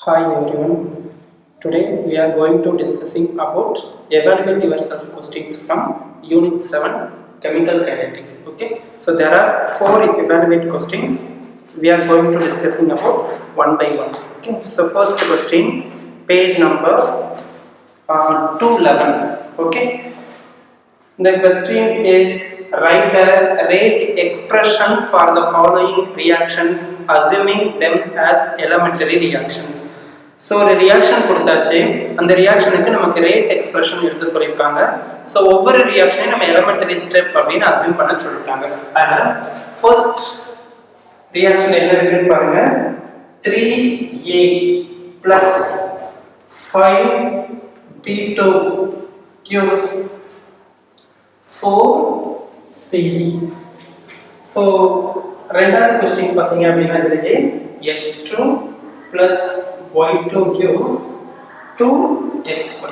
Hi everyone. Today we are going to discussing about evaluate yourself questions from Unit 7 Chemical Kinetics. Okay. So there are 4 evaluate questions. We are going to discussing about one by one. Okay. So first question, page number 211. Okay. The question is write the rate expression for the following reactions assuming them as elementary reactions. So ஒரு reaction கொடுத்தாச்சு, அந்த ரியாக்ஷனுக்கு நமக்கு rate expression எடுத்து சொல்லியிருக்காங்க. So ஒவ்வொரு ரியாக்ஷனையும் நம்ம elementary step அப்படின்னு assume பண்ண சொல்லிட்டாங்க. அதனால் ஃபர்ஸ்ட் ரியாக்ஷன் என்ன இருக்குன்னு பாருங்க. 3A plus 5B2 gives 4C. So ரெண்டாவது கொஸ்டின் பார்த்தீங்க அப்படின்னா இதுலேயே X2 plus y2 gives 2xy.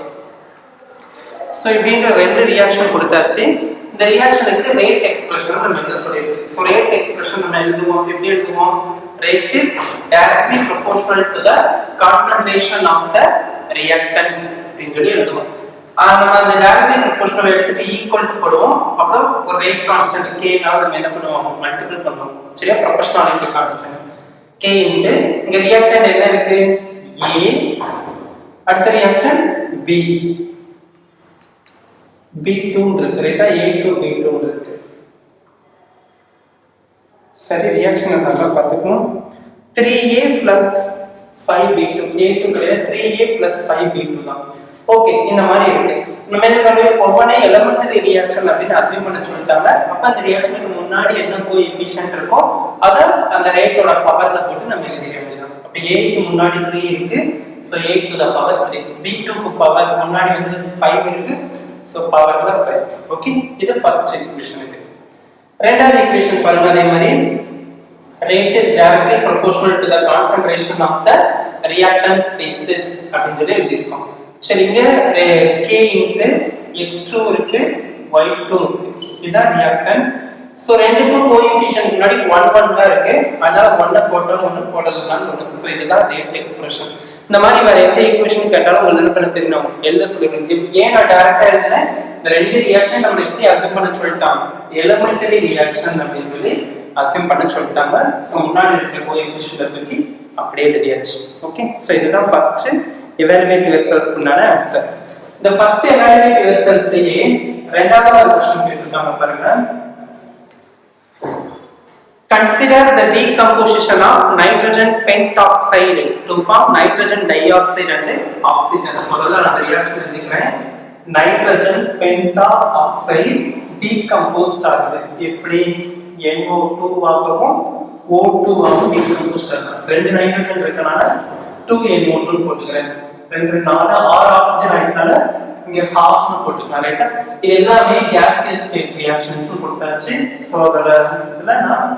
So இப்படின்ற ரெண்டு ரியாக்ஷன் கொடுத்தாச்சு. இந்த ரியாக்ஷனுக்கு ரேட் எக்ஸ்பிரஷன் நம்ம என்ன சொல்லியிருக்கோம். ஸோ ரேட் எக்ஸ்பிரஷன் நம்ம எழுதுவோம். எப்படி எழுதுவோம்? Rate is directly proportional to the concentration of the reactants அப்படின்னு சொல்லி எழுதுவோம். நம்ம அந்த டைரக்ட்லி ப்ரொபோர்ஷனல் எடுத்துட்டு ஈக்குவல் டு போடுவோம். அப்போ ஒரு ரேட் கான்ஸ்டன்ட் k நால நம்ம என்ன பண்ணுவோம்? மல்டிபிள் பண்ணுவோம். சரியா? ப்ரொபோர்ஷனாலிட்டி கான்ஸ்டன்ட் k இன்டு இங்க ரியாக்டன்ட் என்ன இருக்கு? A, அடுத்த ரியாக்டன்ட் B, B2 இருக்கு. ரைட்டா? A2 B2 இருக்கு. சரி, ரியாக்ஷன் நல்லா பார்த்துக்கணும். 3A plus 5B2, A2 கிடையாது, 3A plus 5B2 தான். ஓகே, இந்த மாதிரி இருக்கு. நம்ம என்ன ஒவ்வொரு எலிமெண்டரி ரியாக்ஷன் அப்படின்னு அசியூம் பண்ண சொல்லிட்டாங்க. அப்ப அந்த ரியாக்ஷனுக்கு முன்னாடி என்ன கோஎஃபிஷியன்ட் இருக்கோ அத அந்த ரேட்டோட பவர்ல போட்டு நம்ம எழுதிட வேண்டியது. அப்ப A க்கு முன்னாடி 3 இருக்கு. So A to the power 3. B2 க்கு பவர் முன்னாடி வந்து 5 இருக்கு. சோ பவர்ல 5. ஓகே, இது ஃபர்ஸ்ட் ஈக்குவேஷன். இது ரெண்டாவது ஈக்குவேஷன் பாருங்க. அதே மாதிரி rate is directly proportional to the concentration of the reactant species அப்படின்னு சொல்லி எழுதிருக்கோம். சரி, இங்க k into x2 இருக்கு, y2 இருக்கு. இதுதான் ரியாக்டன்ட். சோ ரெண்டுக்கும் கோஎஃபிஷியன்ட் முன்னாடி 1 1 தான் இருக்கு. அதனால 1 போட்டா 1 போடலனாலும் 1. சோ இதுதான் ரேட் எக்ஸ்பிரஷன். இந்த மாதிரி வேற எந்த ஈக்குவேஷன் கேட்டாலும் உங்களுக்கு என்ன தெரியணும், எழுத சொல்லுங்க. ஏன் நான் டைரக்டா எழுதுறேன்? இந்த ரெண்டு ரியாக்ஷன் நம்ம எப்படி அசியூம் பண்ண சொல்லிட்டாங்க? எலிமெண்டரி ரியாக்ஷன் அப்படின்னு சொல்லி அசியூம் பண்ண சொல்லிட்டாங்க. சோ முன்னாடி இருக்கிற கோஎஃபிஷியன்ட் தூக்கி அப்படியே எழுதியாச்சு. ஓகே, சோ இதுதான் ஃபர்ஸ்ட் evaluate yourself குண்டான ஆன்சர். இந்த ஃபர்ஸ்ட் evaluate yourself லயே இரண்டாவது क्वेश्चन கேட்டிருக்காங்க பாருங்க. Consider the decomposition of nitrogen pentoxide to form nitrogen dioxide and oxygen. முதல்ல நான் ரியாக்ஷன் எழுதிக்கிறேன். nitrogen pentoxide decomposed ஆகுது. எப்படி? NO2 ஆகவும் O2 ஆகவும் decomposed ஆகுது. ரெண்டு நைட்ரஜன் இருக்கனால 2NO2 போட்டுக்கிறேன். ரெண்டு 4 6 ஆக்சிஜன் ஆயிட்டனால இங்க half னு போட்டுக்கலாம். ரைட்டா? இது எல்லாமே gaseous state reactions னு கொடுத்தாச்சு. சோ அதோட இதுல நான்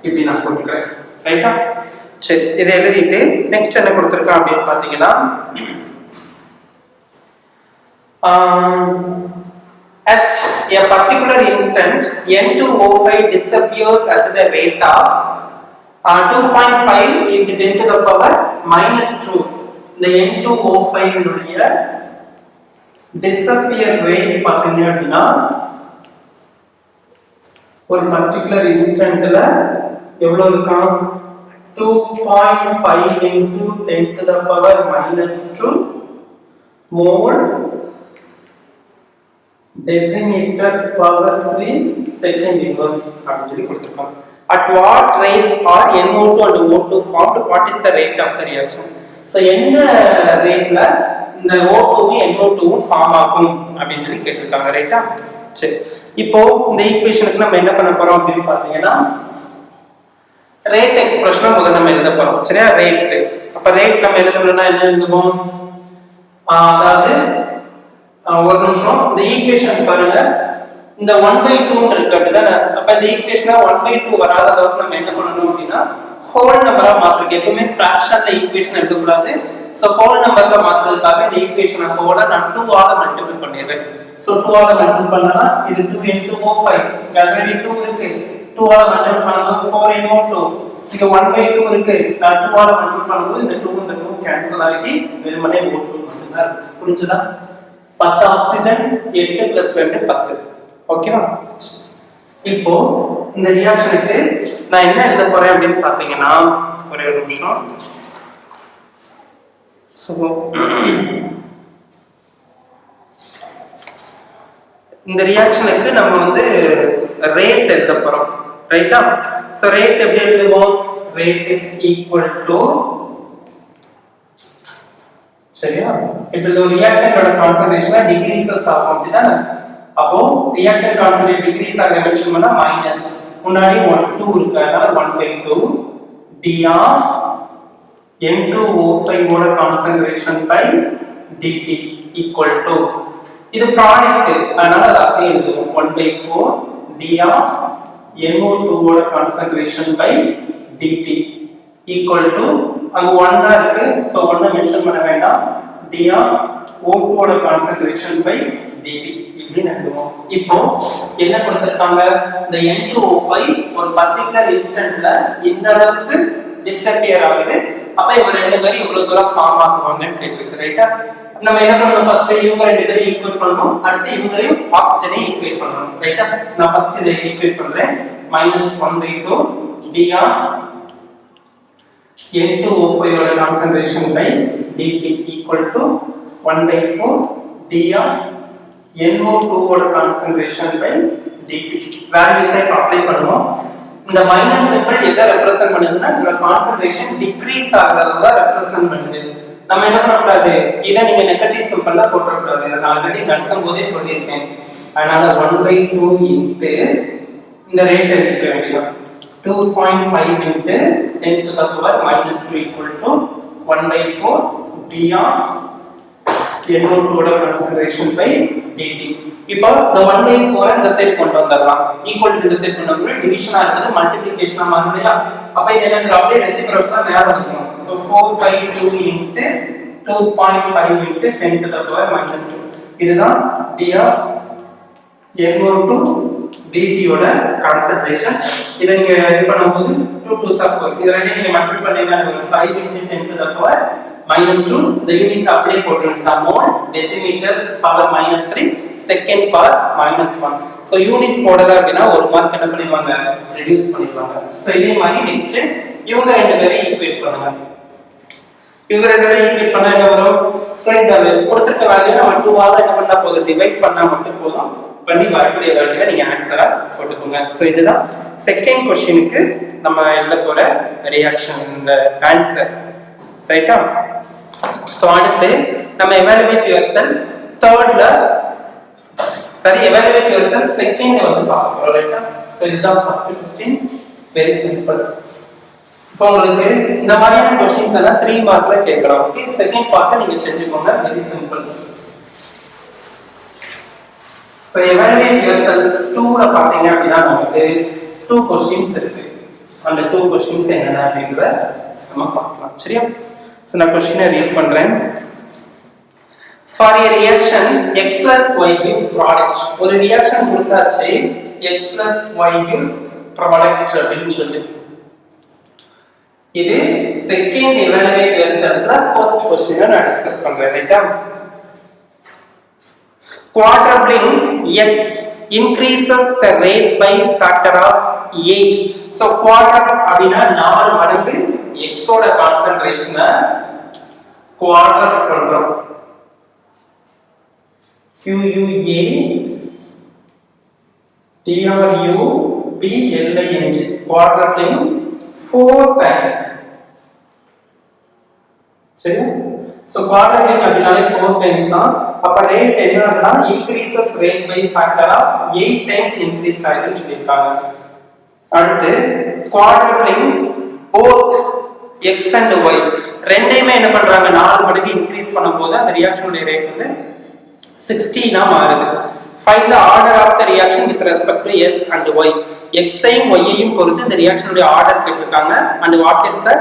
இப்படி நான் போட்டுக்கிறேன். ரைட்டா? சரி, இதை எழுதிட்டு நெக்ஸ்ட் என்ன கொடுத்திருக்கான் அப்படின்னு பாத்தீங்கன்னா at a particular instant N2O5 disappears at the rate of 2.5 into 10 to the power minus 2. இந்த N2O5 உடைய disappear rate பாத்தீங்க அப்படின்னா ஒரு particular instantல எவ்வளவு இருக்காம்? 2.5 into 10 to the power minus 2 mole decimeter power 3 second inverse அப்படின்னு சொல்லி கொடுத்திருக்காங்க. At what rates are NO2 and O2 formed? What is the rate of the reaction? So எந்த ரேட்ல இந்த O2வும் NO2வும் ஃபார்ம் ஆகும் அப்படின்னு சொல்லி கேட்டிருக்காங்க. ரைட்டா? சரி, இப்போ இந்த ஈக்குவேஷனுக்கு நம்ம என்ன பண்ண போறோம் அப்படின்னு பாத்தீங்கன்னா ரேட் எக்ஸ்பிரஷனை முதல்ல நம்ம எழுத போறோம். சரியா? ரேட். அப்ப ரேட் நம்ம எழுதணும்னா என்ன எழுதுவோம்? அதாவது ஒரு நிமிஷம், இந்த ஈக்குவேஷன் பாருங்க. இந்த 1/2 இருக்கு அப்படிதானே? அப்ப இந்த ஈக்குவேஷனா 1/2 வராத அளவுக்கு நம்ம என்ன பண்ணணும் அப்படின்னா ஹோல் நம்பரா மாத்துறதுக்கு. எப்பவுமே ஃபிராக்ஷன்ல ஈக்குவேஷன் எழுத கூடாது. சோ ஹோல் நம்பர்ல மாத்துறதுக்காக இந்த ஈக்குவேஷனை ஹோலா நான் 2 ஆல மல்டிபிள் பண்ணிடுறேன். சோ 2 ஆல மல்டிபிள் பண்ணா இது 2 into O5 ஆல்ரெடி 2 இருக்கு. 2 ஆல மல்டிபிள் பண்ணும்போது 4 into 2 இங்க 1/2 இருக்கு. நான் 2 ஆல மல்டிப்ளை பண்ணும்போது இந்த 2 இந்த 2 கேன்சல் ஆகி வெறுமனே O2 மட்டும்தான் இருக்கு. புரிஞ்சுதா? 10 ஆக்சிஜன் 8 + 2 10. ஓகேவா? இப்போ இந்த ரியாக்ஷனுக்கு நான் என்ன எழுத போறேன் அப்படின்னு பாத்தீங்கன்னா ஒரே ஒரு நிமிஷம். சோ இந்த ரியாக்ஷனுக்கு நம்ம வந்து ரேட் எழுத போறோம். ரைட்டா? சோ ரேட் எப்படி எழுதுவோம்? ரேட் இஸ் ஈக்குவல் டு, சரியா? இப்போ இந்த ரியாக்டன்டோட கான்சன்ட்ரேஷன் டிக்ரீசஸ் ஆகும் அப்படிதானே? அப்போ ரியாக்டன்ட் கான்சன்ட்ரேட் டிக்ரீஸ் ஆக மென்ஷன் பண்ணா மைனஸ் முன்னாடி 2 இருக்கு, அதனால 1/2 d of N2O5 ஓட concentration by dt equal to, இது ப்ராடக்ட் அதனால அதை அப்படியே எழுதுவோம் 1/4 d of NO2 ஓட concentration by dt equal to, அங்க 1 தான் இருக்கு சோ 1 மென்ஷன் பண்ண வேண்டாம், d of O2 ஓட கான்சன்ட்ரேஷன் பை dt இப்படி எழுதுவோம். இப்போ என்ன கொடுத்திருக்காங்க? இந்த N2O5 ஒரு பர்టిక్యులர் இன்ஸ்டன்ட்ல இந்த அளவுக்கு டிஸப்பியர் ஆகுது. அப்ப இவங்க ரெண்டு பேரும் இவ்வளவு தூரம் ஃபார்ம் ஆகுவாங்கன்னு கேட்டிருக்கு. ரைட்டா? நம்ம என்ன பண்ணணும்? ஃபர்ஸ்ட் இவங்க ரெண்டு பேரும் ஈக்குவேட் பண்ணனும், அடுத்து இவங்களையும் ஆக்ஸிஜனை ஈக்குவேட் பண்ணனும். ரைட்டா? நான் ஃபர்ஸ்ட் இதை ஈக்குவேட் பண்றேன். -1/2 d of N2O5 ஓட concentration by dt equal to 1/4 d of NO2 ஓட கான்சன்ட்ரேஷன் பை dt. வேல்யூஸை அப்ளை பண்ணுவோம். இந்த மைனஸ் சிம்பல் எதை ரெப்ரசன்ட் பண்ணுதுன்னா இந்த கான்சன்ட்ரேஷன் டிக்ரீஸ் ஆகிறத ரெப்ரசன்ட் பண்ணுது. நம்ம என்ன பண்ணக்கூடாது? இதை நீங்க நெகட்டிவ் சிம்பல்ல போடக்கூடாது. நான் ஆல்ரெடி நடத்தும் போதே சொல்லியிருக்கேன். அதனால 1/2 இன்டு இந்த ரேட் எடுத்துக்க வேண்டியது 2.5 into 10 to the power -2 equal to 1/4 d of NO2 ஓட கான்சன்ட்ரேஷன் பை dt. இப்போ இந்த 1/4 இந்த சைடு கொண்டு வந்துடலாம். ஈக்குவல் டு இந்த சைடு கொண்டு வந்து டிவிஷனா இருக்குது, மல்டிப்ளிகேஷனா மாறுதுயா. அப்ப இது என்ன அப்படியே ரெசிப்ரோக்கலா மேல வந்துரும். So 4/2 into 2.5 into 10 to the power -2. இதுதான் d of NO2 dt ஓட கான்சன்ட்ரேஷன். இத நீங்க இது பண்ணும்போது 2 2s are 4. இத ரெண்டையும் நீங்க மல்டிப்ளை பண்ணீங்கன்னா 5 இன்டு 10 to the power -2. இந்த யூனிட் அப்படியே போட்டுட்டா mole decimetre power -3 second power -1. So unit போடல அப்படினா ஒரு மார்க் என்ன பண்ணிடுவாங்க? ரெடியூஸ் பண்ணிடுவாங்க. சோ இதே மாதிரி நெக்ஸ்ட் இவங்க ரெண்டு பேரையும் ஈக்குவேட் பண்ணுங்க. இவங்க ரெண்டு பேரையும் ஈக்குவேட் பண்ணா என்ன வரும்? சோ இந்த கொடுத்திருக்க வேல்யூ நம்ம 2 ஆல என்ன பண்ணா போதும்? டிவைட் பண்ணா மட்டும் போதும். பண்ணி வரக்கூடிய வேல்யூவை நீங்க ஆன்சரா போட்டுக்கோங்க. சோ இதுதான் செகண்ட் क्वेश्चनக்கு நம்ம எழுத போற ரியாக்ஷன் இந்த ஆன்சர். ரைட்டா? சோ அடுத்து நம்ம evaluate yourself தேர்ட்ல evaluate yourself second வந்து பார்ப்போம். ரைட்டா? சோ இதுதான் ஃபர்ஸ்ட் क्वेश्चन. Very simple. இப்போ உங்களுக்கு இந்த மாதிரியான क्वेश्चंस எல்லாம் 3 மார்க்ல கேட்கலாம். ஓகே, செகண்ட் பார்ட் நீங்க செஞ்சுக்கோங்க. Very simple. இப்போ evaluate yourself 2ல பாத்தீங்க அப்படினா நமக்கு 2 क्वेश्चंस இருக்கு. அந்த 2 क्वेश्चंस என்னென்ன அப்படிங்கறத நம்ம பார்க்கலாம். சரியா? So நான் क्वेश्चन ரீட் பண்றேன். For a reaction x plus y gives product. ஒரு ரியாக்ஷன் கொடுத்தாச்சு x plus y gives product அப்படின்னு சொல்லி. இது செகண்ட் evaluate yourselfல ஃபர்ஸ்ட் क्वेश्चन நான் டிஸ்கஸ் பண்றேன். ரைட்டா? Quadrupling x increases the rate by factor of 8. So quadruple அப்படினா 4 மடங்கு x ஓட கான்சன்ட்ரேஷனை குவாட்ரப் பண்றோம். QUA TRUBLING quadrupling 4 times. சரியா? So quadrupling அப்படினாலே 4 times தான். அப்ப ரேட் என்ன ஆகுதுன்னா increases rate by factor of 8 times increase ஆகுதுன்னு சொல்லிருக்காங்க. அடுத்து quadrupling both x and y ரெண்டையுமே என்ன பண்றாங்க? 4 மடங்கு இன்கிரீஸ் பண்ணும்போது அந்த ரியாக்ஷனுடைய ரேட் வந்து 16 ஆ மாறுது. Find the order of the reaction with respect to s and y. x ஐயும் y ஐயும் பொறுத்து இந்த ரியாக்ஷனுடைய ஆர்டர் கேட்டிருக்காங்க. and what is the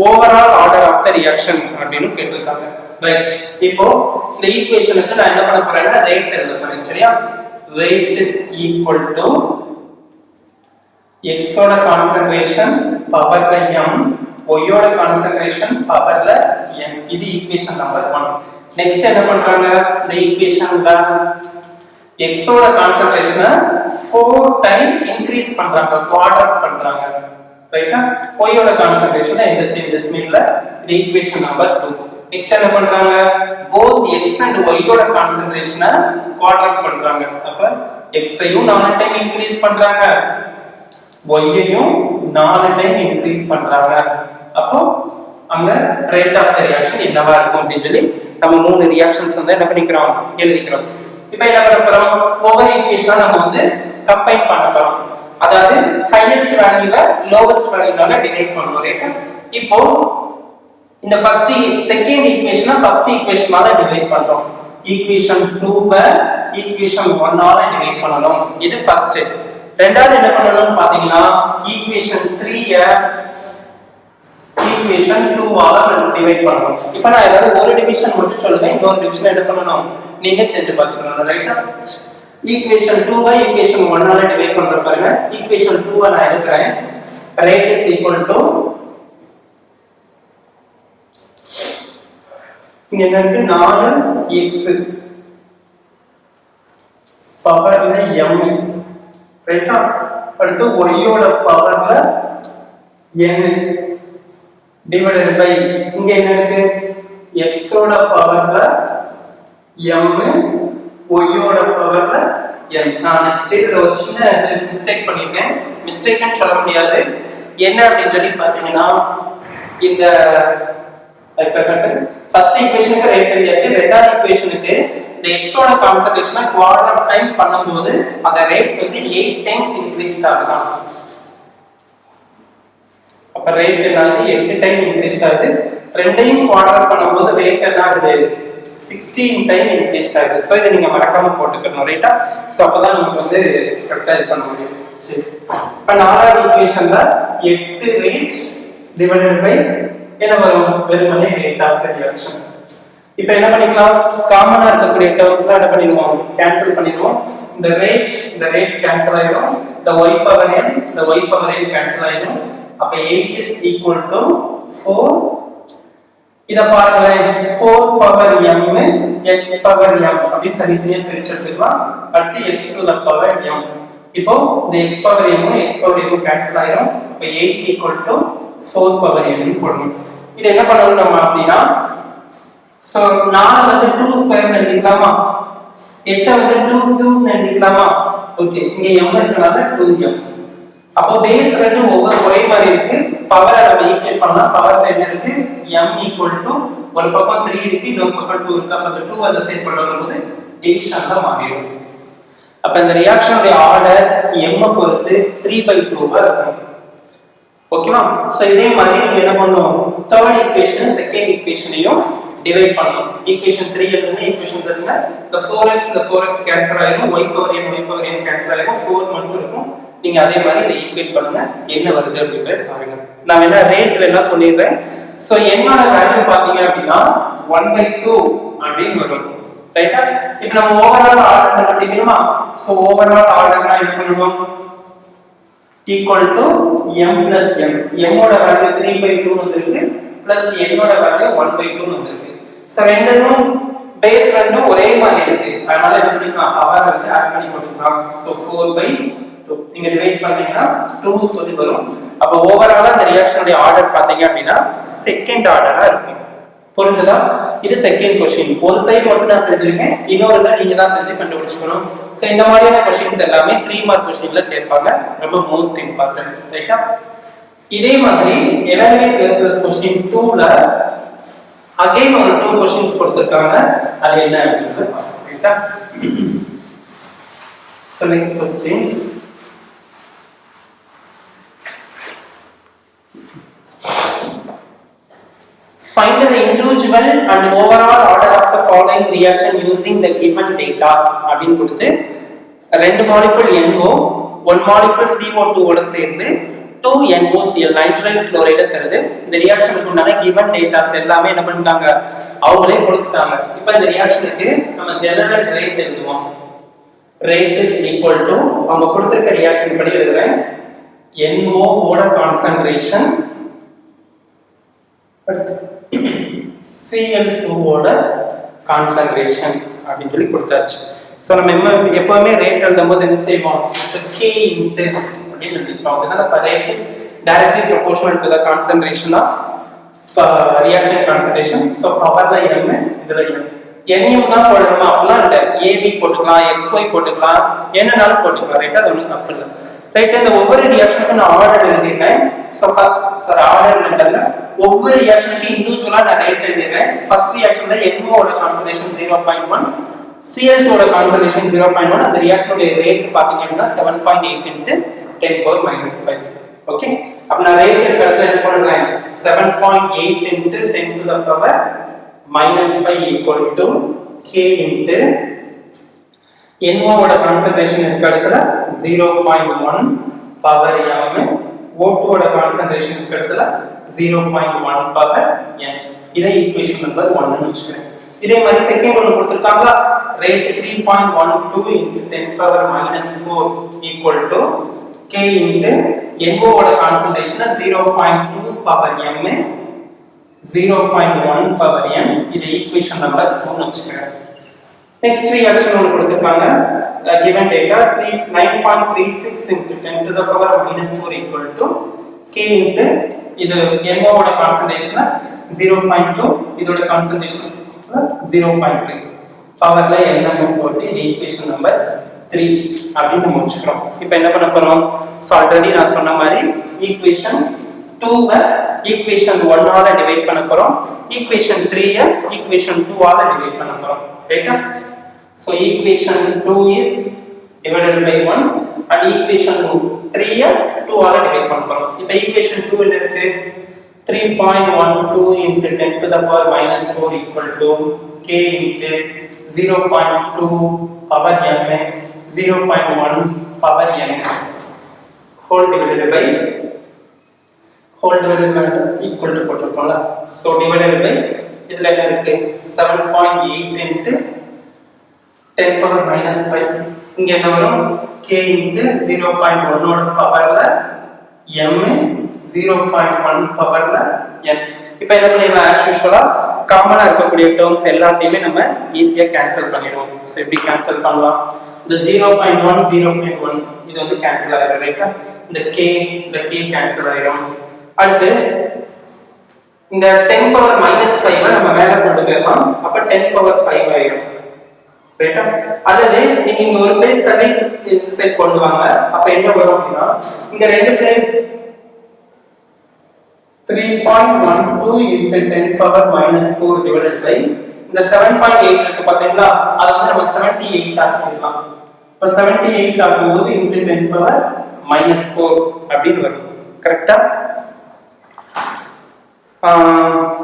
overall order of the reaction அப்படினு கேட்டிருக்காங்க. ரைட்? இப்போ இந்த ஈக்குவேஷனுக்கு நான் என்ன பண்ண போறேன்னா ரேட் எழுத போறேன். சரியா? rate is equal to x ஓட கான்சன்ட்ரேஷன் பவர்ல m, y ஓட கான்சன்ட்ரேஷன் பவர்ல n. இது ஈக்குவேஷன் நம்பர் 1. நெக்ஸ்ட் என்ன பண்றாங்க, இந்த ஈக்குவேஷன்ல x ஓட கான்சன்ட்ரேஷனை 4 டைம் இன்கிரீஸ் பண்றாங்க, குவாட்ரேட் பண்றாங்க. ரைட்டா? y ஓட கான்சன்ட்ரேஷன்ல எந்த சேஞ்சஸுமே இல்ல. இது ஈக்குவேஷன் நம்பர் 2. நெக்ஸ்ட் என்ன பண்றாங்க, both x and y ஓட கான்சன்ட்ரேஷனை குவாட்ரேட் பண்றாங்க. அப்ப x ஐயும் 4 டைம் இன்கிரீஸ் பண்றாங்க, y ஐயும் 4 டைம் இன்கிரீஸ் பண்றாங்க. அப்போ அங்க ரேட் ஆஃப் தி ரியாக்ஷன் என்னவா இருக்கும் அப்படினு சொல்லி நம்ம மூணு ரியாக்ஷன்ஸ் வந்து என்ன பண்ணிக்கிறோம், எழுதிக்கிறோம். இப்போ என்ன பண்ண போறோம், ஒவ்வொரு ஈக்குவேஷனா நம்ம வந்து கம்பைன் பண்ண போறோம். அதாவது ஹையஸ்ட் வேல்யூவை லோவஸ்ட் வேல்யூனால டிவைட் பண்ணுவோம். ரைட்டா? இப்போ இந்த ஃபர்ஸ்ட் செகண்ட் ஈக்குவேஷனை ஃபர்ஸ்ட் ஈக்குவேஷனால டிவைட் பண்றோம். ஈக்குவேஷன் 2 ஈக்குவேஷன் 1 ஆல டிவைட் பண்ணனும். இது ஃபர்ஸ்ட். ரெண்டாவது என்ன பண்ணனும் பாத்தீங்கன்னா, ஈக்குவேஷன் 3 ஈக்குவேஷன் 2 ஆல டிவைட் பண்ணனும். இப்போ நான் ஏதாவது ஒரு டிவிஷன் மட்டும் சொல்லுவேன், இன்னொரு டிவிஷன் என்ன பண்ணனும் நீங்க செஞ்சு பாத்துக்கணும். ரைட்டா? ஈக்குவேஷன் 2 ஈக்குவேஷன் 1 ஆல டிவைட் பண்ற பாருங்க. ஈக்குவேஷன் 2 நான் எழுதுறேன். ரேட் இஸ் ஈக்குவல் டு இங்க என்னது 4x பவர்ல m. ரைட்டா? அடுத்து y ஓட பவர்ல n டிவைடட் பை இங்க என்ன இருக்கு, x ஓட பவர்ல m, y ஓட பவர்ல n. நான் நெக்ஸ்ட் இதுல ஒரு சின்ன மிஸ்டேக் பண்ணிட்டேன். மிஸ்டேக்னு சொல்ல முடியாது. என்ன அப்படின்னு சொல்லி பாத்தீங்கன்னா, இந்த ஃபர்ஸ்ட் ஈக்குவேஷனுக்கு ரேட் எழுதியாச்சு. ரெண்டாவது ஈக்குவேஷனுக்கு இந்த x ஓட கான்சன்ட்ரேஷனை குவாட்ரேட் டைம் பண்ணும்போது அந்த ரேட் வந்து 8 டைம்ஸ் இன்கிரீஸ் ஆகும். அப்ப ரேட் என்னது 8 டைம் இன்கிரீஸ் ஆகுது. ரெண்டையும் குவாட்ரேட் பண்ணும்போது ரேட் என்ன ஆகுது 16 டைம் இன்கிரீஸ் ஆகுது. சோ இத நீங்க மறக்காம போட்டுக்கணும். ரைட்டா? சோ அப்பதான் நமக்கு வந்து கரெக்ட்டா இது பண்ண முடியும். சரி, இப்ப நாலாவது ஈக்குவேஷன்ல 8 ரேட் டிவைடட் பை என்ன வரும், வெறுமனே ரேட் ஆஃப் தி ரியாக்ஷன். இப்போ என்ன பண்ணிக்கலாம், காமனா இருக்கக்கூடிய டேர்ம்ஸ்லாம் என்ன பண்ணிடுவோம், கேன்சல் பண்ணிடுவோம். இந்த ரேட் கேன்சல் ஆயிடும். the y power n cancel ஆயிடும். அப்ப 8 is equal to 4. இத பாருங்களேன், 4 power m x power m அப்படி தனித்தனியா பிரிச்சு எடுத்துக்கலாம். அடுத்து x to the power m. இப்போ இந்த x power m x power m cancel ஆயிடும். அப்ப 8 equal to 4 பவர் n ன்னு போடணும். இது என்ன பண்ணணும் நம்ம அப்படினா, சோ 4 வந்து 2 ஸ்கொயர் எழுதிக்கலாமா, 8 வந்து 2 கியூப் எழுதிக்கலாமா. ஓகே, இங்க m இருக்கனால 2m. அப்போ பேஸ் ரெண்டு ஒவ்வொரு ஒரே மாதிரி இருக்கு. பவரை நம்ம ஈக்குவேட் பண்ணா பவர்ல என்ன இருக்கு, m equal to ஒரு பக்கம் 3 இருக்கு, இன்னொரு பக்கம் 2 இருக்கு. அப்ப அந்த 2 அந்த சைடு பண்ணும்போது டிவிஷன்ல மாறிடும். அப்ப இந்த ரியாக்ஷனுடைய ஆர்டர் m பொறுத்து 3/2 இருக்கும். ஓகேவா? சோ இதே மாதிரி நீங்க என்ன பண்ணனும், தேர்ட் ஈக்குவேஷன் செகண்ட் ஈக்குவேஷனையும் டிவைட் பண்ணனும். ஈக்குவேஷன் 3 எடுங்க, ஈக்குவேஷன் 2 the 4x கேன்சல் ஆயிடும், y பவர் n கேன்சல் ஆயிடும், 4 மட்டும் இருக்கும். நீங்க அதே மாதிரி இத ஈக்குவேட் பண்ணுங்க, என்ன வருது அப்படிங்கறத பாருங்க. நான் என்ன ரேட் வேணா சொல்லிடுறேன். சோ n ஓட வேல்யூ பாத்தீங்க அப்படினா 1/2 அப்படினு வரும். ரைட்டா? இப்போ நம்ம ஓவரால் ஆர்டர் கண்டுபிடிக்கணுமா? சோ ஓவரால் ஆர்டர்னா என்ன பண்ணுவோம், equal to m plus n. m ஓட வேல்யூ 3/2 வந்திருக்கு, plus n ஓட வேல்யூ 1/2 வந்திருக்கு. சோ ரெண்டும் பேஸ் ரெண்டும் ஒரே மாதிரி இருக்கு. அதனால என்ன பண்ணிக்கலாம், பவர் வந்து ஆட் பண்ணி போட்டுக்கலாம். சோ 4/2 நீங்க டிவைட் பண்ணீங்கன்னா 2 சொல்லி வரும். அப்ப ஓவராலா இந்த ரியாக்ஷனுடைய ஆர்டர் பாத்தீங்க அப்படினா செகண்ட் ஆர்டரா இருக்கும். புரிஞ்சதா? இது செகண்ட் क्वेश्चन. ஒரு சைடு மட்டும் நான் செஞ்சிருக்கேன், இன்னொருத நீங்க தான் செஞ்சு கண்டுபிடிச்சுக்கணும். சோ இந்த மாதிரியான क्वेश्चंस எல்லாமே 3 மார்க் क्वेश्चनல கேட்பாங்க, ரொம்ப மோஸ்ட் இம்பார்ட்டன்ட். ரைட்டா? இதே மாதிரி எவாலுவேட் வெர்சஸ் क्वेश्चन 2ல அகைன் ஒரு 2 क्वेश्चंस கொடுத்திருக்காங்க. அது என்ன அப்படிங்கறத பார்ப்போம். ரைட்டா? So next question, find the individual and overall order of the following reaction using the given data அப்படினு கொடுத்து ரெண்டு molecule NO, one molecule CO2 ஓட சேர்ந்து 2 NOCl நைட்ரைல் குளோரைடு தருது. இந்த ரியாக்ஷனுக்கு உண்டான given datas எல்லாமே என்ன பண்ணிட்டாங்க, அவங்களே கொடுத்துட்டாங்க. இப்போ இந்த ரியாக்ஷனுக்கு நம்ம ஜெனரல் ரேட் எழுதுவோம். rate is equal to அவங்க கொடுத்திருக்க ரியாக்ஷன் படி எழுதுறேன், NO ஓட கான்சன்ட்ரேஷன் Cl2 ஓட கான்சன்ட்ரேஷன் அப்படின்னு சொல்லி கொடுத்தாச்சு. ஸோ நம்ம எப்பவுமே ரேட் எழுதும்போது என்ன செய்வோம், K இன்ட்டு அப்படின்னு எழுதிப்போம். அதனால இப்போ rate is directly proportional to the concentration of reactant concentration. So பவர்ல M, இதுல M. என்னையும் தான் போடணுமா அப்படிலாம் இல்லை, ஏபி போட்டுக்கலாம், XY போட்டுக்கலாம், என்னன்னாலும் போட்டுக்கலாம். ரைட், அது ஒன்றும் தப்பு இல்லை. ரைட், இந்த ஒவ்வொரு ரியாக்ஷனுக்கும் நான் ஆர்டர் எழுதிருக்கேன். ஸோ ஃபர்ஸ்ட் ஆர்டர் எழுதுங்க. ஒவ்வொரு ரியாக்ஷனுக்கு இண்டிவிஜுவலா நான் ரேட் எழுதிருக்கேன். ஃபர்ஸ்ட் ரியாக்ஷன்ல NO ஓட கான்சன்ட்ரேஷன் 0.1, Cl2 ஓட கான்சன்ட்ரேஷன் 0.1. அந்த ரியாக்ஷனுடைய ரேட் பாத்தீங்கன்னா 7.8 into 10⁻⁵. ஓகே, அப்ப நான் ரேட் எடுத்து என்ன பண்றேன், 7.8 into 10⁻⁵ equal to K into NO ஓட கான்சன்ட்ரேஷன் இருக்க இடத்துல 0.1 பவர் m, O2 ஓட கான்சன்ட்ரேஷன் இருக்க இடத்துல 0.1 பவர் n. இதை ஈக்குவேஷன் நம்பர் 1 ன்னு வெச்சுக்கிறேன். இதே மாதிரி செகண்ட் ஒன்னு கொடுத்திருக்காங்களா, rate 3.12 into 10⁻⁴ equal to K into NO ஓட concentration 0.2 power m, 0.1 power n. இதை ஈக்குவேஷன் நம்பர் 2 ன்னு வெச்சுக்கிறேன். நெக்ஸ்ட் ரியாக்ஷன் ஒன்னு கொடுத்திருக்காங்க, given data 9.36 into 10⁻⁴ equal to K into இது NO ஓட கான்சன்ட்ரேஷன் 0.2, இதோட கான்சன்ட்ரேஷன் 0.3 பவர்ல n போட்டு இது ஈக்குவேஷன் நம்பர் 3 அப்படின்னு நம்ம வெச்சுக்கிறோம். இப்போ என்ன பண்ண போறோம், சோ ஆல்ரெடி நான் சொன்ன மாதிரி ஈக்குவேஷன் 2 வை ஈக்குவேஷன் 1 ஆல டிவைட் பண்ண போறோம், ஈக்குவேஷன் 3 யை ஈக்குவேஷன் 2 ஆல டிவைட் பண்ண போறோம். ரைட்டா, so equation 2 is divided by 1 and equation 3 ய 2 ஆல டிவைட் பண்றோம். இப்போ equation 2 என்ன இருக்கு, 3.12 into 10⁻⁴ equal to K into 0.2 power m, 0.1 power n whole divided by equal to போட்டுருக்கோம்ல. so divided by இதுல என்ன இருக்கு, 7.8 into 10⁻⁵. இங்க என்ன வரும், K into 0.1 ஓட பவர்ல m, 0.1 பவர்ல n. இப்போ என்ன பண்ணிடலாம், as usual காமனா இருக்கக்கூடிய டேர்ம்ஸ் எல்லாத்தையுமே நம்ம ஈஸியா கேன்சல் பண்ணிடுவோம். சோ எப்படி கேன்சல் பண்ணலாம், இந்த 0.1 0.1 இது வந்து கேன்சல் ஆயிடும். ரைட்டா, இந்த k கேன்சல் ஆயிடும். அடுத்து இந்த 10⁻⁵ நம்ம மேல கொண்டு போயிடலாம், அப்ப 10⁻⁵ ஆயிடும். ரைட்டா, அல்லது நீங்க இங்க ஒரு பிளேஸ் தள்ளி செட் கொண்டு வாங்க, அப்ப என்ன வரும் அப்படின்னா, இங்க ரெண்டு பிளேஸ் 3.12 into 10⁻⁴ divided by இந்த 7.8 இருக்கு பாத்தீங்களா, அது வந்து நம்ம 78 ஆக்கிடலாம். இப்ப 78 ஆக்கும்போது into 10⁻⁴ அப்படின்னு வரும். கரெக்ட்டா,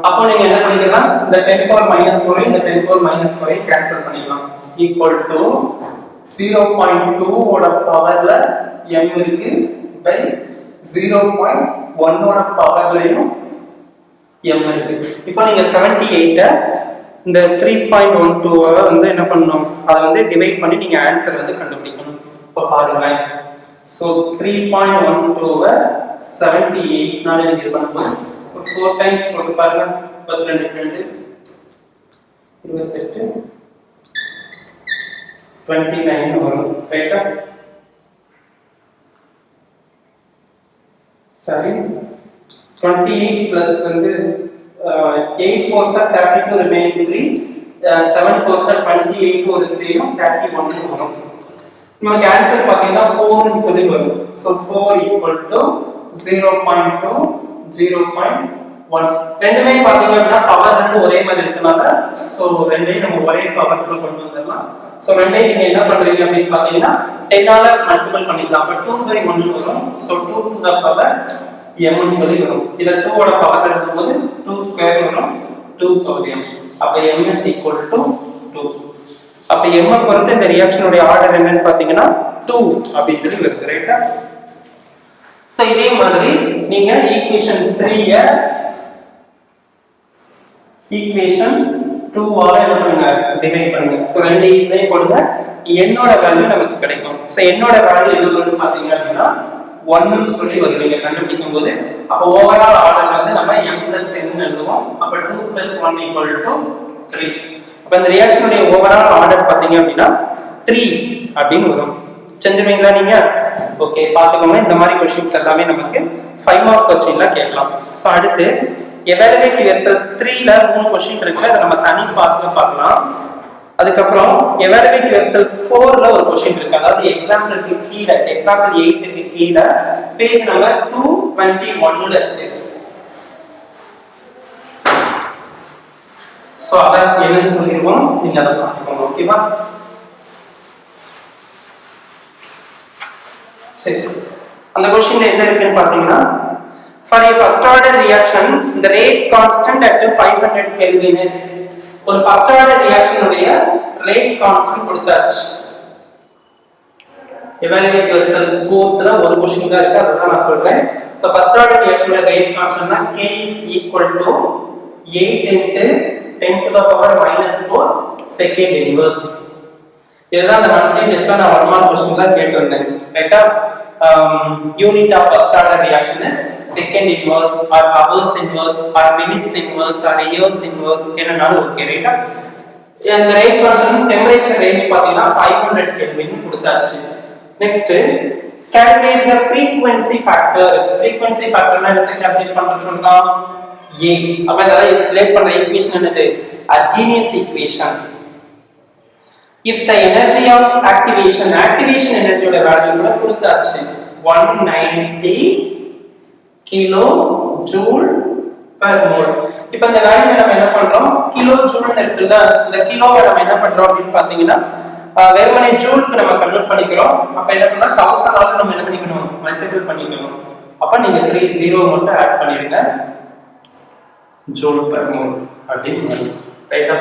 அப்போ நீங்க என்ன பண்ணிக்கலாம், இந்த 10⁻⁴ இந்த 10⁻⁴ கேன்சல் பண்ணிடலாம். equal to 0.2 ஓட பவர்ல m இருக்கு by 0.1 ஓட பவர்லயும் m இருக்கு. இப்போ நீங்க 78 இந்த 3.12 வந்து என்ன பண்ணனும், அத வந்து டிவைட் பண்ணி நீங்க ஆன்சர் வந்து கண்டுபிடிக்கணும். இப்போ பாருங்க, so 3.12 78 நால டிவைட் பண்ணும்போது 4 டைம்ஸ் போட்டு பாருங்க, 32 28 29 வரும். ரைட்டா, சரி 28 பிளஸ் வந்து 8 4s are 32 remaining 3, 7 4s are 28 ஒரு 3 ம் 31 வரும். நமக்கு ஆன்சர் பாத்தீங்கன்னா 4 ன்னு சொல்லி வரும். So 4 equal to 0.2 0.1. ரெண்டுமே பாத்தீங்க அப்படின்னா பவர் ரெண்டு ஒரே மாதிரி இருக்கனால சோ ரெண்டையும் நம்ம ஒரே பவர்க்குள்ள கொண்டு வந்துடலாம். சோ ரெண்டையும் நீங்க என்ன பண்றீங்க அப்படின்னு பாத்தீங்கன்னா 10 ஆல மல்டிபிள் பண்ணிடலாம். அப்ப 2/1 ன்னு வரும். So 2 to the power m ன்னு சொல்லி வரும். இத 2 ஓட பவர் எடுக்கும்போது 2 ஸ்கொயர் வரும், 2 power m. அப்ப m is equal to 2. அப்ப m பொறுத்து இந்த ரியாக்ஷனோட ஆர்டர் என்னன்னு பாத்தீங்கன்னா 2 அப்படி சொல்லி வருது. ரைட்டா, சோ இதே மாதிரி நீங்க ஈக்குவேஷன் 3 ய ஈக்குவேஷன் 2 ஆல என்ன பண்ணுங்க, டிவைட் பண்ணுங்க. சோ ரெண்டு ஈக்குவேஷன் போடுங்க, n ஓட வேல்யூ நமக்கு கிடைக்கும். சோ n ஓட வேல்யூ என்ன வரும்னு பாத்தீங்க அப்படினா 1 ன்னு சொல்லி வரும் நீங்க கண்டுபிடிக்கும் போது. அப்ப ஓவரால் ஆர்டர் வந்து நம்ம m plus n ன்னு எழுதுவோம். அப்ப 2 plus 1 equal to 3. அப்ப இந்த ரியாக்ஷனுடைய ஓவரால் ஆர்டர் பாத்தீங்க அப்படின்னா 3 அப்படின்னு வரும். செஞ்சுவீங்களா நீங்க? ஓகே, பாத்துக்கோங்க. இந்த மாதிரி क्वेश्चंस எல்லாமே நமக்கு 5 மார்க் क्वेश्चनல கேட்கலாம். சோ அடுத்து evaluate yourself 3 ல 3 क्वेश्चन இருக்கு. அத நம்ம தனி பார்ட்ல பார்க்கலாம். அதுக்கப்புறம் evaluate yourself 4 ல ஒரு क्वेश्चन இருக்கு. அதாவது எக்ஸாம்பிளுக்கு கீழ எக்ஸாம்பிள் 8 க்கு கீழ பேஜ் நம்பர் 221 ல இருக்கு. சோ அத என்னன்னு சொல்லிருக்கோம், நீங்க அத பாத்துக்கோங்க. ஓகேவா? சரி, அந்த क्वेश्चनல என்ன இருக்குன்னு பாத்தீங்கன்னா, for a first order reaction the rate constant at 500 kelvin is. ஒரு first order reaction உடைய rate constant கொடுத்தாச்சு. evaluate yourself 4th ல ஒரு क्वेश्चन தான் இருக்கு, அத நான் சொல்றேன். so first order reaction உடைய rate constant னா k is equal to 8 into 10 to the power minus 4 second inverse. இதுதான் அந்த மந்த்லி டெஸ்ட்ல நான் 1 மார்க் क्वेश्चन தான் கேட்டிருந்தேன். ரைட்டா? unit of first order reaction is second inverse or hours inverse or minutes inverse or years inverse என்னனாலும் okay. ரைட்டா? இந்த ரேட் கான்ஸ்டன்ட் டெம்பரேச்சர் ரேஞ்ச் பாத்தீங்கன்னா 500 கெல்வின் கொடுத்தாச்சு. Next calculate the frequency factor. frequency factor னா என்ன கால்குலேட் பண்றது சொல்லலாம்? a. அப்ப இதெல்லாம் ரிலேட் பண்ற ஈக்குவேஷன் என்னது? Arrhenius equation. if the energy of activation energy ஓட வேல்யூ கூட கொடுத்தாச்சு 190 கிலோ ஜூல் per mole. இப்போ இந்த வேல்யூ நம்ம என்ன பண்றோம், கிலோ ஜூல் இருக்குல்ல, இந்த கிலோவை நம்ம என்ன பண்றோம் அப்படின்னு பாத்தீங்கன்னா வெறுமனே ஜூலுக்கு நம்ம கன்வர்ட் பண்ணிக்கிறோம். அப்ப என்ன பண்ணா 1000 ஆல நம்ம என்ன பண்ணிக்கணும், மல்டிபிள் பண்ணிக்கணும். அப்ப நீங்க 30 மட்டும் ஆட் பண்ணிருங்க, ஜூல் per mole அப்படின்னு. ரைட்டா?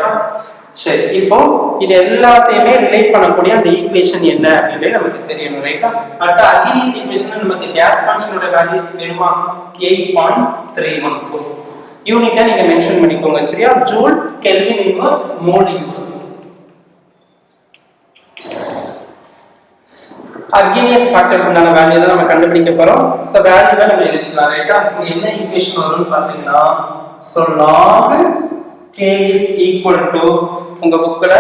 சரி, இப்போ இது எல்லாத்தையுமே ரிலேட் பண்ணக்கூடிய அந்த ஈக்குவேஷன் என்ன அப்படின்றது நமக்கு தெரியணும். ரைட்டா? அடுத்து அர்ஹீனியஸ் ஈக்குவேஷன் நமக்கு கேஸ் கான்ஸ்டன்டோட வேல்யூ தெரியுமா? 8.314. யூனிட்டா நீங்க மென்ஷன் பண்ணிக்கோங்க. சரியா? Joule, kelvin inverse, mole inverse. Arrhenius factor உண்டான வேல்யூ தான் நம்ம கண்டுபிடிக்க போறோம். சோ வேல்யூவை நம்ம எழுதிக்கலாம். ரைட்டா? என்ன ஈக்குவேஷன் வரும்னு பாத்தீங்கன்னா, so log k is equal to உங்க புக்ல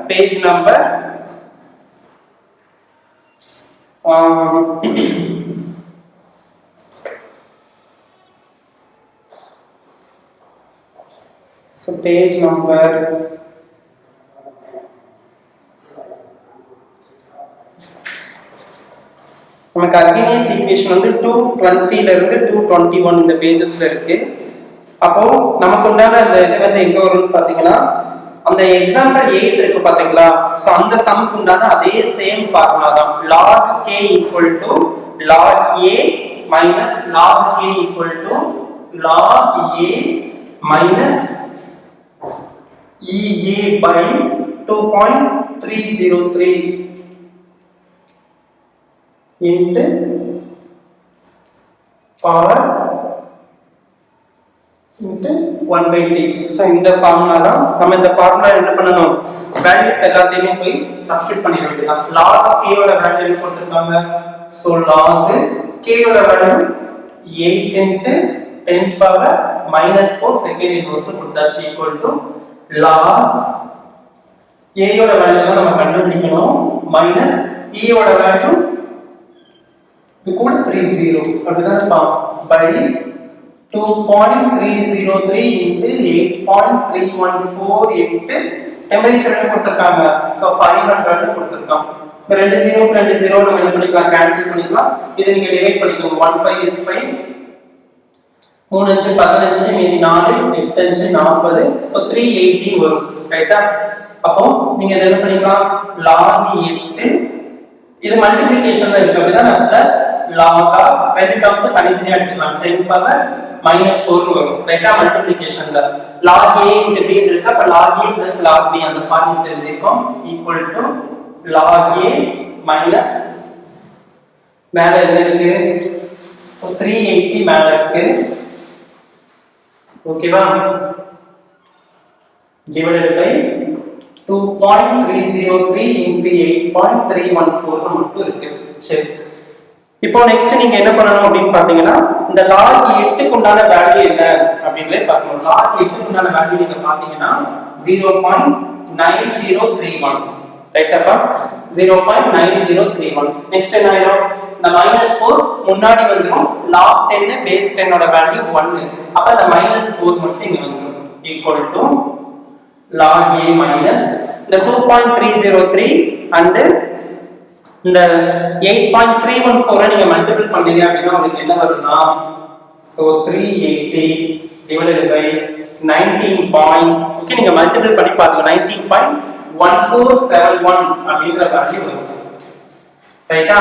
பேஜ் நம்பர் பேஜ் நம்பர் நமக்கு அர்ஹீனியஸ் ஈக்குவேஷன் வந்து 220 ல இருந்து 221 இந்த பேजेसல இருக்கு. அப்போ நமக்கு உண்டான அந்த இது வந்து எங்க வரும்னு பாத்தீங்கன்னா, அந்த எக்ஸாம்பிள் 8 இருக்கு பாத்தீங்களா? சோ அந்த சம்க்கு உண்டான அதே சேம் ஃபார்முலா தான். log k equal to log a minus log k equal to log a minus ea by 2.303 into power into 1/t. So இந்த ஃபார்முலா தான். நம்ம இந்த ஃபார்முலா என்ன பண்ணனும், வேல்யூஸ் எல்லாத்தையுமே போய் சப்ஸ்டிட்யூட் பண்ணிர வேண்டியது. log k ஓட வேல்யூ என்ன போட்டுருக்காங்க? சோ log k ஓட value 8 into 10 power minus 4 second inverse கொடுத்தாச்சு equal to log a ஓட வேல்யூ தான் நம்ம கண்டுபிடிக்கணும் minus e ஓட வேல்யூ equal to 30 அப்படிதான் by 2.303 into 8.314 into temperature கொடுத்திருக்காங்க. சோ 500 கொடுத்திருக்காங்க. சோ 2 0 2 0 நம்ம என்ன பண்ணிக்கலாம், கேன்சல் பண்ணிக்கலாம். இத நீங்க டிவைட் பண்ணிக்கோங்க. 1 5 is 5, 3 5 15, மீதி 4, 8 5 40. சோ 318 வரும். ரைட்டா? அப்போ நீங்க இத என்ன பண்ணிக்கலாம், log 8 இது மல்டிப்ளிகேஷன்ல இருக்கு அப்படினா பிளஸ் log of ரெண்டு டேர்ம்க்கு தனித்தனியா எடுத்துக்கலாம். 10 power minus 4 வரும். ரைட்டா? மல்டிப்ளிகேஷன்ல log a into b இருக்கு. அப்ப log a plus log b அந்த formula எழுதிப்போம் equal to log a minus மேல என்ன இருக்கு, 380 மேல இருக்கு. ஓகேவா? divided by 2.303 into 8.314 மட்டும் இருக்கு. சரி, இப்போ நெக்ஸ்ட் நீங்க என்ன பண்ணணும் அப்படின்னு பாத்தீங்கன்னா இந்த log 8 க்கு உண்டான வேல்யூ என்ன அப்படின்றத பார்க்கணும். log 8 க்கு உண்டான வேல்யூ நீங்க பாத்தீங்கன்னா 0.9031 ரைட்டாப்பா 0.9031. நெக்ஸ்ட் என்ன ஆயிரும் இந்த -4 முன்னாடி வந்துரும் log 10 base 10 ஓட வேல்யூ 1. அப்ப அந்த -4 மட்டும் இங்க வந்துரும் equal to log a minus இந்த 2.303 and இந்த 8.314 நீங்க மல்டிபிள் பண்ணீங்க அப்படினா உங்களுக்கு என்ன வரும்னா so 380 divided by 19. ஓகே நீங்க மல்டிபிள் பண்ணி பாருங்க 19.1471 அப்படிங்கற வேல்யூ வரும் ரைட்டா.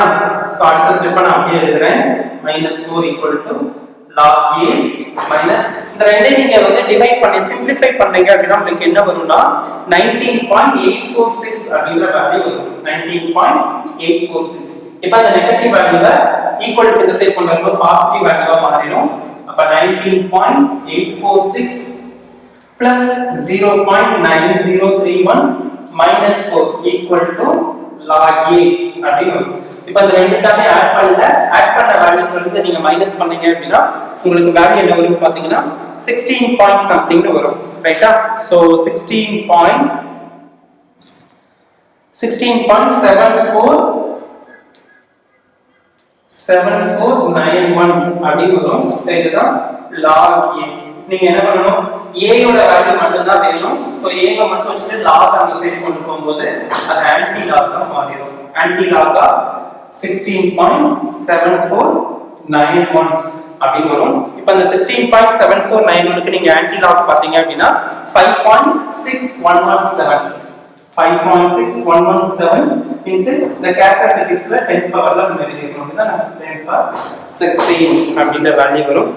சோ அடுத்த ஸ்டெப் நான் அப்படியே எழுதுறேன் -4 equal to log a minus இந்த ரெண்டையும் நீங்க வந்து டிவைட் பண்ணி சிம்பிளிஃபை பண்ணீங்க அப்படினா உங்களுக்கு என்ன வரும்னா 19.846 அப்படிங்கற வேல்யூ வரும் 19.846. இப்போ அந்த நெகட்டிவ் வேல்யூவை ஈக்குவல் டு இந்த சைடு கொண்டு வரும்போது பாசிட்டிவ் வேல்யூவா மாறிடும். அப்ப 19.846 plus 0.9031 minus 4 equal to log a அப்படி வரும். இப்போ இந்த ரெண்டு டேர்மை ஆட் பண்ணுங்க. ஆட் பண்ண வேல்யூஸ் வந்து நீங்க மைனஸ் பண்ணீங்க அப்படினா உங்களுக்கு வேல்யூ என்ன வரும் பாத்தீங்கன்னா 16 பாயிண்ட் சம்திங் னு வரும் ரைட்டா. சோ 16.7491 அப்படி வரும். சோ இதுதான் log a. நீங்க என்ன பண்ணணும் a யோட வேல்யூ மட்டும் தான் வேணும். சோ a வை மட்டும் வச்சிட்டு log அந்த சைடு கொண்டு போகும்போது அது ஆன்டி log ஆ மாறிடும். ஆன்டி log ஆஃப் 16.7491 அப்படி வரும். இப்போ அந்த 16.7491 க்கு நீங்க ஆன்டி log பாத்தீங்க அப்படினா 5.6117 into the characteristicsல 10 பவர்ல நம்ம எழுதிருக்கோம். இதான் 10 power 16 அப்படின்ற வேல்யூ வரும்.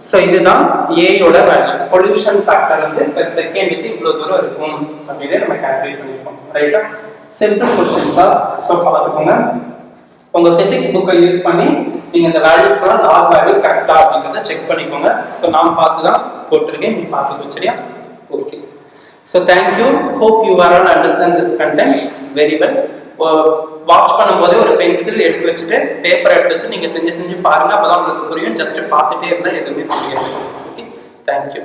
சோ இதுதான் a யோட வேல்யூ. பொல்யூஷன் ஃபேக்டர் வந்து per செகண்டுக்கு இவ்வளவு தூரம் இருக்கும் அப்படினே நம்ம கால்குலேட் பண்ணிருக்கோம் ரைட்டா. சிம்பிள் क्वेश्चन தான். சோ பாத்துக்கோங்க உங்க பிசிக்ஸ் புக்கை யூஸ் பண்ணி நீங்க இந்த வேல்யூஸ்லாம் லாக் வேல்யூ கரெக்ட்டா அப்படிங்கறத செக் பண்ணிக்கோங்க. சோ நான் பார்த்து தான் போட்டுருக்கேன், நீங்க பார்த்துக்கோ சரியா. Okay so thank you, hope you are all understand this content very well. Watch பண்ணும்போது ஒரு பென்சில் எடுத்து வச்சுட்டு பேப்பர் எடுத்து வச்சு நீங்க செஞ்சு பாருங்க, அப்பதான் உங்களுக்கு புரியும். ஜஸ்ட் பார்த்துட்டே இருந்தா எதுவுமே புரியாது. Okay thank you.